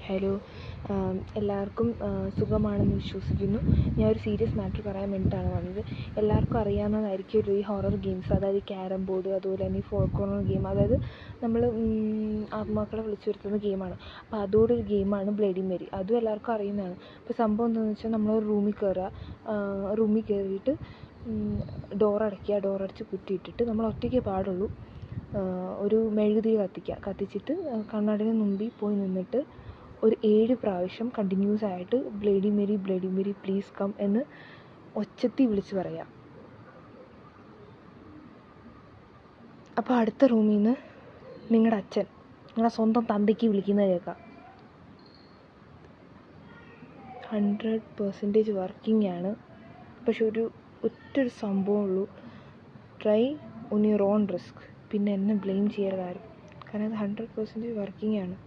Hello, എല്ലാവർക്കും സുഖമാണെന്ന് വിശ്വസിക്കുന്നു. ഞാനൊരു സീരിയസ് മാറ്റർ പറയാൻ വേണ്ടിയിട്ടാണ് വന്നത്. എല്ലാവർക്കും അറിയാവുന്നതായിരിക്കും ഈ ഹൊറർ ഗെയിംസ്, അതായത് ക്യാരം ബോർഡ്, അതുപോലെ തന്നെ ഈ ഫോർ കോർണർ ഗെയിം, അതായത് നമ്മൾ ആത്മാക്കളെ വിളിച്ചു വരുത്തുന്ന ഗെയിമാണ്. അപ്പോൾ അതോടൊരു ഗെയിമാണ് ബ്ലഡി മേരി. അതും എല്ലാവർക്കും അറിയുന്നതാണ്. അപ്പോൾ സംഭവം എന്താണെന്ന് വെച്ചാൽ, നമ്മൾ റൂമിൽ കയറിയിട്ട് ഡോറടയ്ക്കുക, ഡോറടച്ച് കുറ്റിയിട്ടിട്ട് നമ്മൾ ഒറ്റയ്ക്കേ പാടുള്ളൂ. ഒരു മെഴുകുതിരി കത്തിച്ചിട്ട് കണ്ണാടിന് മുമ്പിൽ പോയി നിന്നിട്ട് ഒരു 7 പ്രാവശ്യം കണ്ടിന്യൂസ് ആയിട്ട് bloody Mary bloody Mary please come എന്ന് ഒച്ചത്തിൽ വിളിച്ച് പറയാം. അപ്പോൾ അടുത്ത റൂമിൽ നിന്ന് നിങ്ങളുടെ അച്ഛൻ നിങ്ങളുടെ സ്വന്തം തന്തയ്ക്ക് വിളിക്കുന്നത് കേൾക്കാം. 100% വർക്കിംഗ് ആണ്. പക്ഷെ ഒറ്റൊരു സംഭവമുള്ളൂ, try on your own risk. പിന്നെ എന്നെ ബ്ലെയിം ചെയ്യരുത് ആരും, കാരണം അത് 100% വർക്കിംഗ് ആണ്.